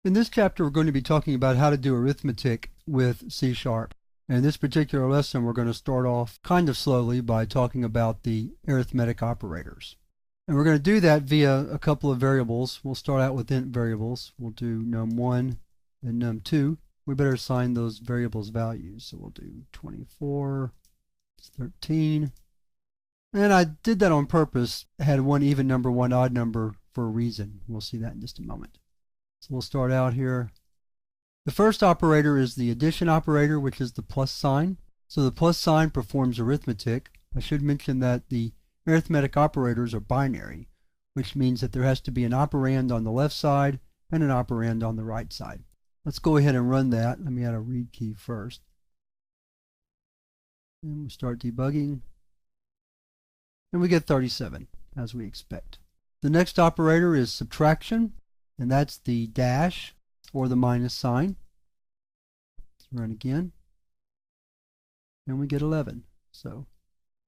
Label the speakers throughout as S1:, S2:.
S1: In this chapter, we're going to be talking about how to do arithmetic with C#. And in this particular lesson, we're going to start off kind of slowly by talking about the arithmetic operators. And we're going to do that via a couple of variables. We'll start out with int variables. We'll do num1 and num2. We better assign those variables values. So we'll do 24, 13. And I did that on purpose. I had one even number, one odd number for a reason. We'll see that in just a moment. So we'll start out here. The first operator is the addition operator, which is the plus sign. So the plus sign performs arithmetic. I should mention that the arithmetic operators are binary, which means that there has to be an operand on the left side and an operand on the right side. Let's go ahead and run that. Let me add a read key first. And we'll start debugging. And we get 37, as we expect. The next operator is subtraction, and that's the dash or the minus sign. Let's run again. And we get 11. So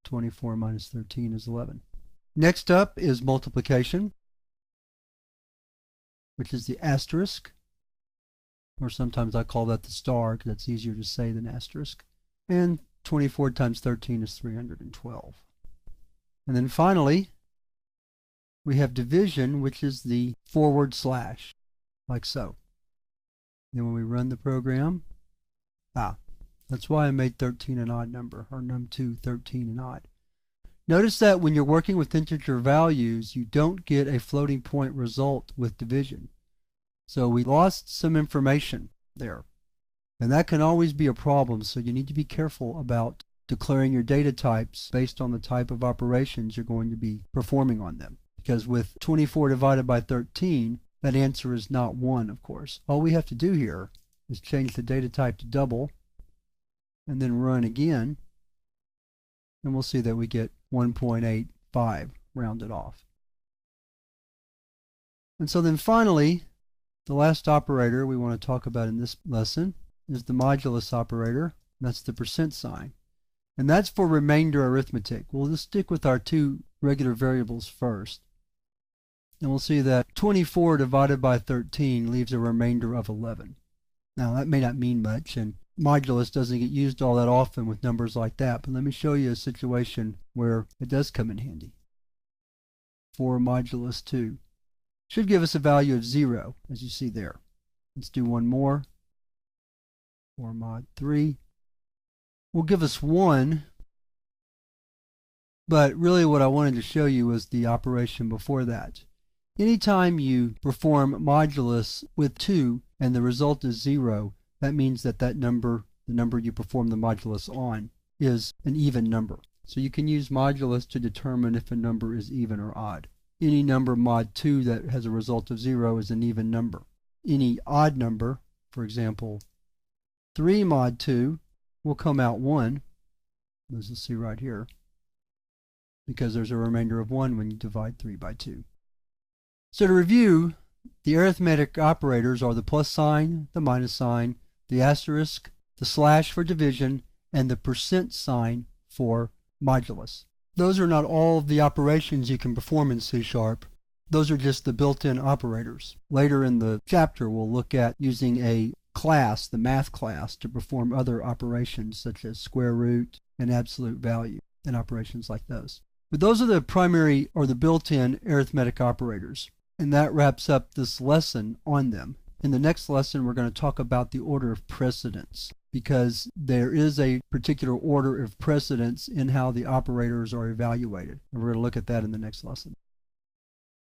S1: 24 minus 13 is 11. Next up is multiplication, which is the asterisk, or sometimes I call that the star because it's easier to say than asterisk. And 24 times 13 is 312. And then finally, we have division, which is the forward slash, like so. Then when we run the program, that's why I made 13 an odd number, or num2 13 an odd. Notice that when you're working with integer values, you don't get a floating point result with division. So we lost some information there. And that can always be a problem, so you need to be careful about declaring your data types based on the type of operations you're going to be performing on them. Because with 24 divided by 13, that answer is not 1, of course. All we have to do here is change the data type to double, and then run again, and we'll see that we get 1.85 rounded off. And so then finally, the last operator we want to talk about in this lesson is the modulus operator. That's the percent sign. And that's for remainder arithmetic. We'll just stick with our two regular variables first. And we'll see that 24 divided by 13 leaves a remainder of 11. Now that may not mean much, and modulus doesn't get used all that often with numbers like that, but let me show you a situation where it does come in handy. 4 modulus 2 should give us a value of 0, as you see there. Let's do one more. 4 mod 3 will give us 1, but really what I wanted to show you was the operation before that. Anytime you perform modulus with 2 and the result is 0, that means that the number you perform the modulus on, is an even number. So you can use modulus to determine if a number is even or odd. Any number mod 2 that has a result of 0 is an even number. Any odd number, for example 3 mod 2, will come out 1, as you'll see right here, because there's a remainder of 1 when you divide 3 by 2. So to review, the arithmetic operators are the plus sign, the minus sign, the asterisk, the slash for division, and the percent sign for modulus. Those are not all of the operations you can perform in C#. Those are just the built-in operators. Later in the chapter, we'll look at using a class, the math class, to perform other operations such as square root and absolute value and operations like those. But those are the primary or the built-in arithmetic operators. And that wraps up this lesson on them. In the next lesson, we're going to talk about the order of precedence, because there is a particular order of precedence in how the operators are evaluated. And we're going to look at that in the next lesson.